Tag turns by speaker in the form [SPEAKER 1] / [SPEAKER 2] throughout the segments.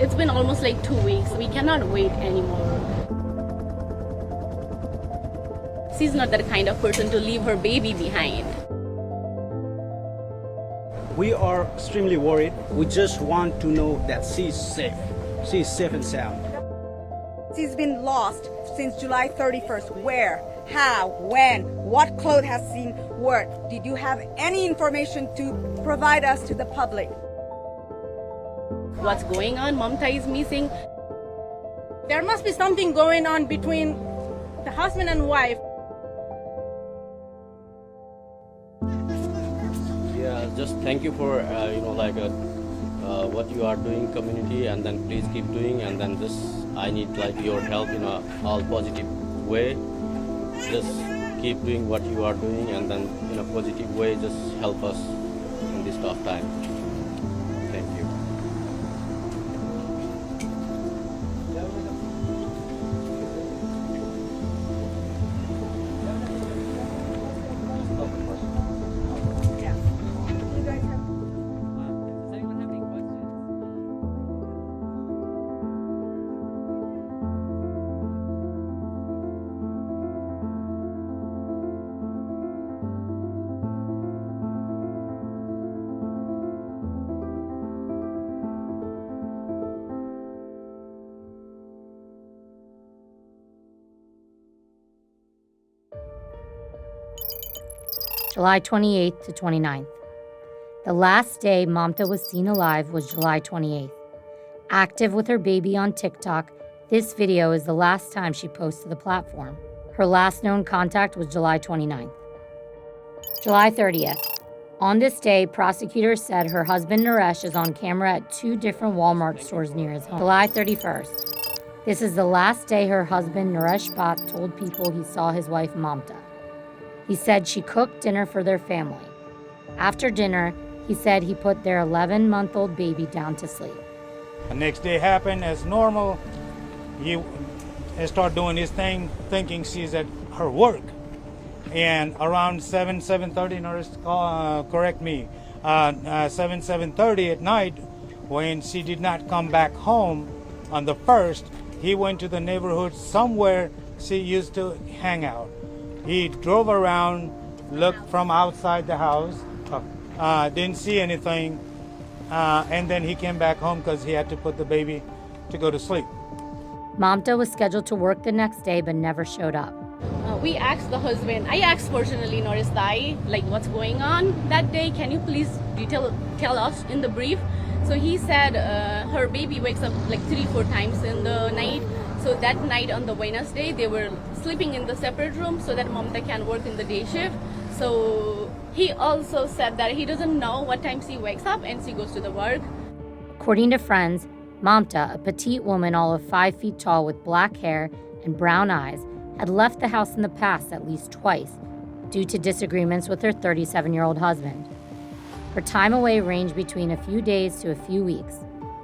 [SPEAKER 1] It's been almost like 2 weeks. We cannot wait anymore. She's not that kind of person to leave her baby behind.
[SPEAKER 2] We are extremely worried. We just want to know that she's safe. She's safe and sound.
[SPEAKER 3] She's been lost since July 31st. Where? How? When? What clothes has she worn? Did you have any information to provide us to the public?
[SPEAKER 1] What's going on? Mamta is missing.
[SPEAKER 4] There must be something going on between the husband and wife.
[SPEAKER 5] Yeah, just thank you for what you are doing, community, and then please keep doing. And then I need your help in a all positive way. Just keep doing what you are doing, and then in a positive way, just help us in this tough time. Thank you.
[SPEAKER 6] July 28th to 29th. The last day Mamta was seen alive was July 28th. Active with her baby on TikTok, this video is the last time she posted to the platform. Her last known contact was July 29th. July 30th. On this day, prosecutors said her husband Naresh is on camera at 2 different Walmart stores near his home. July 31st. This is the last day her husband Naresh Bhatt told people he saw his wife Mamta. He said she cooked dinner for their family. After dinner, he said he put their 11-month-old baby down to sleep.
[SPEAKER 7] The next day happened as normal. He started doing his thing, thinking she's at her work. And around 7:30, correct me, 7:30 at night, when she did not come back home on the 1st, he went to the neighborhood somewhere she used to hang out. He drove around, looked from outside the house, didn't see anything, and then he came back home because he had to put the baby to go to sleep.
[SPEAKER 6] Mamta was scheduled to work the next day but never showed up.
[SPEAKER 1] We asked the husband, I asked personally Naresh Bhai, what's going on that day? Can you please tell us in the brief? So he said her baby wakes up 3-4 times in the night. So that night on the Wednesday, they were sleeping in the separate room so that Mamta can work in the day shift. So he also said that he doesn't know what time she wakes up and she goes to the work.
[SPEAKER 6] According to friends, Mamta, a petite woman all of 5 feet tall with black hair and brown eyes, had left the house in the past at least twice due to disagreements with her 37-year-old husband. Her time away ranged between a few days to a few weeks,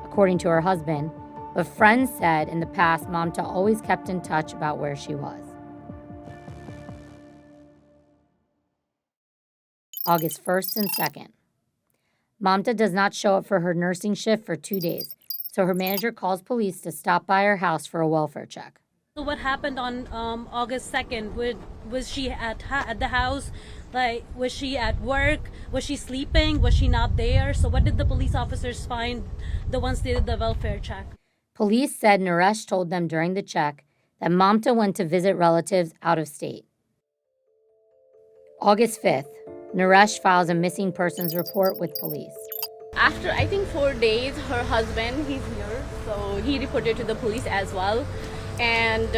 [SPEAKER 6] according to her husband, but friends said in the past Mamta always kept in touch about where she was. August 1st and 2nd. Mamta does not show up for her nursing shift for 2 days, so her manager calls police to stop by her house for a welfare check.
[SPEAKER 4] So what happened on August 2nd? Was she at the house? Was she at work? Was she sleeping? Was she not there? So what did the police officers find, the ones they did the welfare check?
[SPEAKER 6] Police said Naresh told them during the check that Mamta went to visit relatives out of state. August 5th, Naresh files a missing persons report with police.
[SPEAKER 1] After, I think, 4 days, her husband, he's here, so he reported to the police as well. And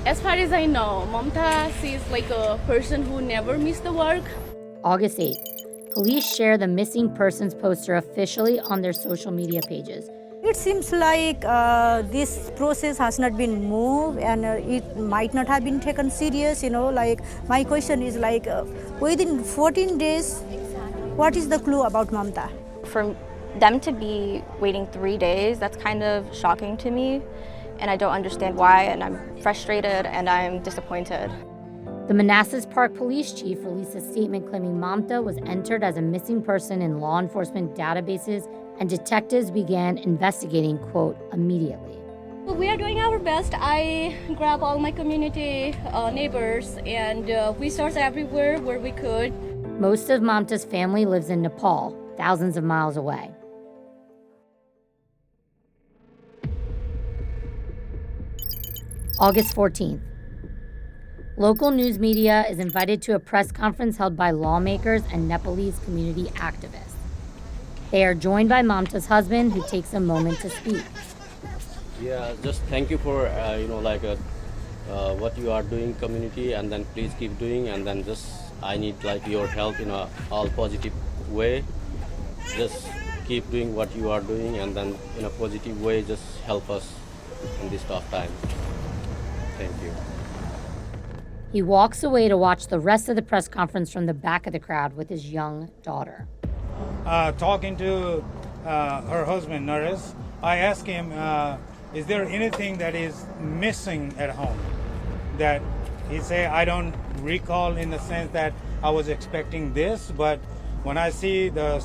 [SPEAKER 1] as far as I know, Mamta, she's a person who never missed the work.
[SPEAKER 6] August 8th, police share the missing persons poster officially on their social media pages.
[SPEAKER 8] It seems like this process has not been moved and it might not have been taken serious, my question is within 14 days, what is the clue about Mamta?
[SPEAKER 9] For them to be waiting 3 days, that's kind of shocking to me, and I don't understand why, and I'm frustrated and I'm disappointed.
[SPEAKER 6] The Manassas Park police chief released a statement claiming Mamta was entered as a missing person in law enforcement databases and detectives began investigating, quote, immediately.
[SPEAKER 1] We are doing our best. I grab all my community neighbors and we searched everywhere where we could.
[SPEAKER 6] Most of Mamta's family lives in Nepal, thousands of miles away. August 14th. Local news media is invited to a press conference held by lawmakers and Nepalese community activists. They are joined by Mamta's husband, who takes a moment to speak.
[SPEAKER 5] Yeah, just thank you for what you are doing, community, and then please keep doing. And then just I need your help in a all positive way. Just keep doing what you are doing, and then in a positive way, just help us in this tough time. Thank you.
[SPEAKER 6] He walks away to watch the rest of the press conference from the back of the crowd with his young daughter.
[SPEAKER 7] Talking to her husband, Naresh, I asked him, is there anything that is missing at home? That he said, I don't recall in the sense that I was expecting this, but when I see the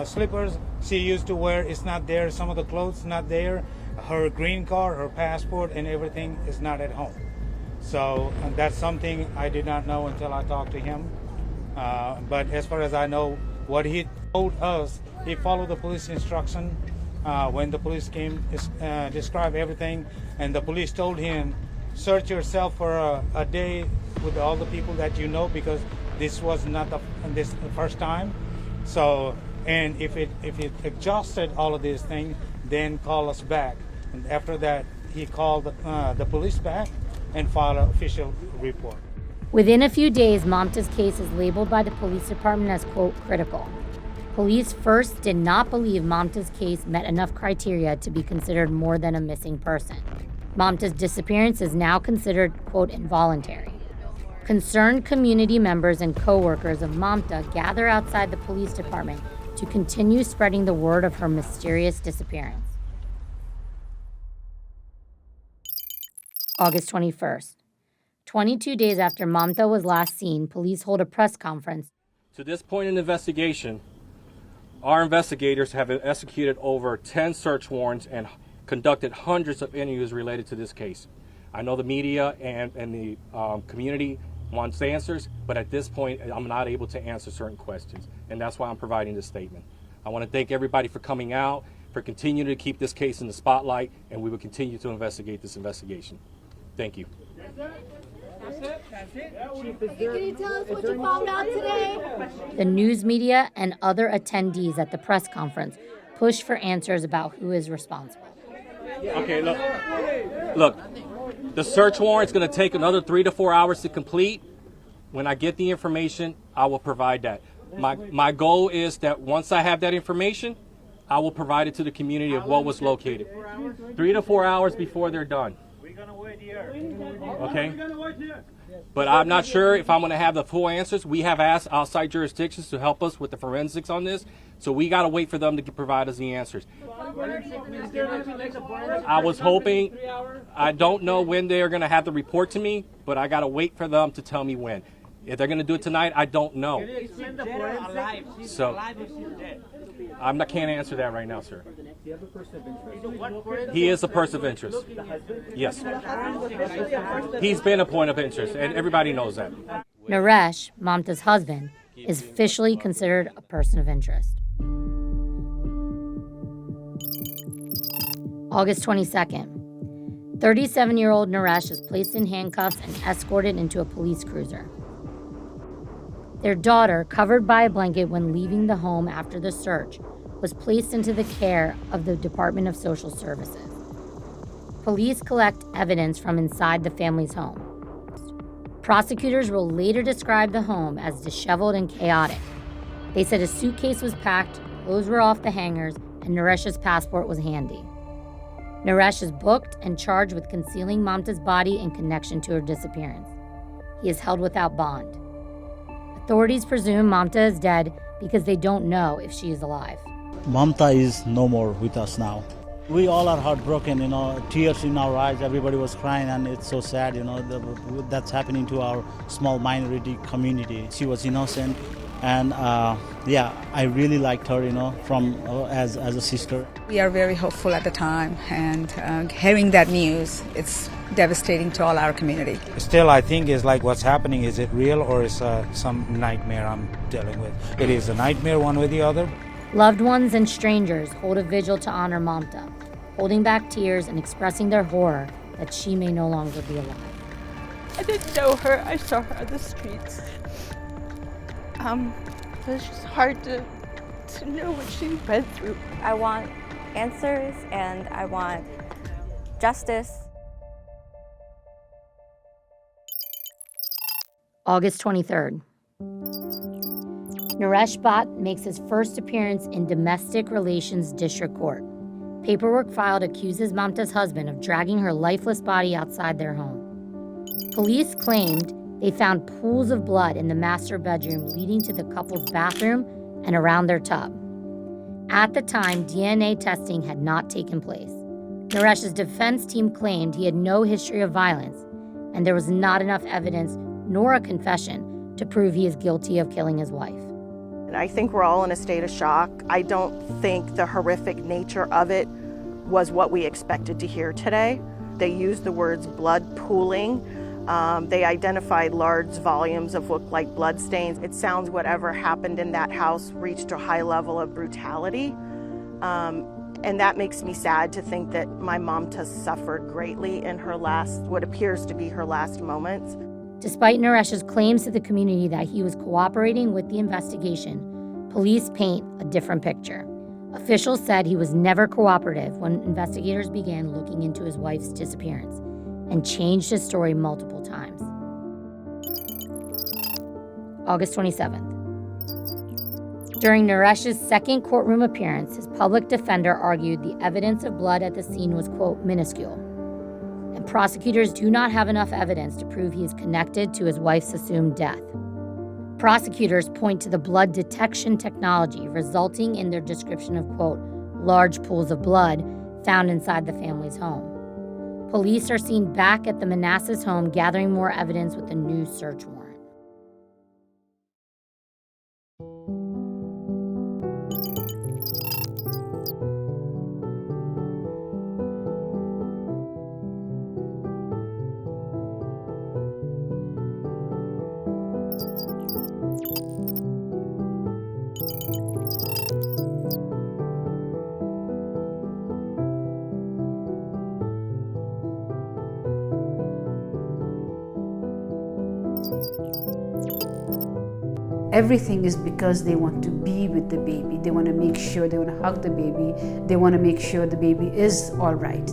[SPEAKER 7] slippers she used to wear, it's not there. Some of the clothes not there. Her green card, her passport, and everything is not at home. So that's something I did not know until I talked to him. But as far as I know, what he told us, he followed the police instruction. When the police came, described everything, and the police told him, search yourself for a day with all the people that you know, because this was not the first time. So, and if it exhausted all of these things, then call us back. And after that, he called the police back and filed an official report.
[SPEAKER 6] Within a few days, Mamta's case is labeled by the police department as, quote, critical. Police first did not believe Mamta's case met enough criteria to be considered more than a missing person. Mamta's disappearance is now considered, quote, involuntary. Concerned community members and coworkers of Mamta gather outside the police department to continue spreading the word of her mysterious disappearance. August 21st. 22 days after Mamta was last seen, police hold a press conference.
[SPEAKER 10] To this point in the investigation, our investigators have executed over 10 search warrants and conducted hundreds of interviews related to this case. I know the media and the community wants answers, but at this point, I'm not able to answer certain questions, and that's why I'm providing this statement. I want to thank everybody for coming out, for continuing to keep this case in the spotlight, and we will continue to investigate this investigation. Thank you.
[SPEAKER 1] Can you tell us what you found out today?
[SPEAKER 6] The news media and other attendees at the press conference pushed for answers about who is responsible.
[SPEAKER 10] Okay, look, the search warrant is going to take another 3 to 4 hours to complete. When I get the information, I will provide that. My goal is that once I have that information, I will provide it to the community of what was located. 3 to 4 hours before they're done. Okay? But I'm not sure if I'm going to have the full answers. We have asked outside jurisdictions to help us with the forensics on this, so we got to wait for them to provide us the answers. I was hoping, I don't know when they're going to have the report to me, but I got to wait for them to tell me when. If they're going to do it tonight, I don't know. So, can't answer that right now, sir. He is a person of interest. Yes. He's been a point of interest, and everybody knows that.
[SPEAKER 6] Naresh, Mamta's husband, is officially considered a person of interest. August 22nd. 37-year-old Naresh is placed in handcuffs and escorted into a police cruiser. Their daughter, covered by a blanket when leaving the home after the search, was placed into the care of the Department of Social Services. Police collect evidence from inside the family's home. Prosecutors will later describe the home as disheveled and chaotic. They said a suitcase was packed, clothes were off the hangers, and Naresh's passport was handy. Naresh is booked and charged with concealing Mamta's body in connection to her disappearance. He is held without bond. Authorities presume Mamta is dead because they don't know if she is alive.
[SPEAKER 11] Mamta is no more with us now. We all are heartbroken, tears in our eyes. Everybody was crying, and it's so sad, that's happening to our small minority community. She was innocent, And yeah, I really liked her, from as a sister.
[SPEAKER 3] We are very hopeful at the time, and hearing that news, it's devastating to all our community.
[SPEAKER 7] Still, I think is like what's happening. Is it real or is some nightmare I'm dealing with? It is a nightmare one way or the other.
[SPEAKER 6] Loved ones and strangers hold a vigil to honor Mamta, holding back tears and expressing their horror that she may no longer be alive.
[SPEAKER 12] I didn't know her. I saw her on the streets. It's just hard to know what she went through.
[SPEAKER 9] I want answers and I want justice.
[SPEAKER 6] August 23rd. Naresh Bhatt makes his first appearance in Domestic Relations District Court. Paperwork filed accuses Mamta's husband of dragging her lifeless body outside their home. Police claimed they found pools of blood in the master bedroom leading to the couple's bathroom and around their tub. At the time, DNA testing had not taken place. Naresh's defense team claimed he had no history of violence, and there was not enough evidence nor a confession to prove he is guilty of killing his wife.
[SPEAKER 13] I think we're all in a state of shock. I don't think the horrific nature of it was what we expected to hear today. They used the words blood pooling. They identified large volumes of what looked like blood stains. It sounds whatever happened in that house reached a high level of brutality. And that makes me sad to think that my Mamta suffered greatly in her last, what appears to be her last moments.
[SPEAKER 6] Despite Naresh's claims to the community that he was cooperating with the investigation, police paint a different picture. Officials said he was never cooperative when investigators began looking into his wife's disappearance, and changed his story multiple times. August 27th. During Naresh's second courtroom appearance, his public defender argued the evidence of blood at the scene was, quote, minuscule, and prosecutors do not have enough evidence to prove he is connected to his wife's assumed death. Prosecutors point to the blood detection technology, resulting in their description of, quote, large pools of blood found inside the family's home. Police are seen back at the Manassas home gathering more evidence with a new search warrant.
[SPEAKER 14] Everything is because they want to be with the baby. They want to make sure, they want to hug the baby. They want to make sure the baby is all right.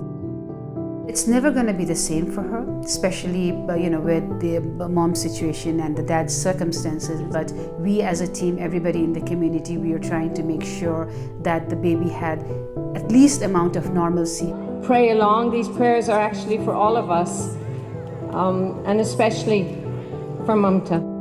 [SPEAKER 14] It's never going to be the same for her, especially with the mom's situation and the dad's circumstances. But we as a team, everybody in the community, we are trying to make sure that the baby had at least amount of normalcy.
[SPEAKER 15] Pray along. These prayers are actually for all of us, and especially for Mamta.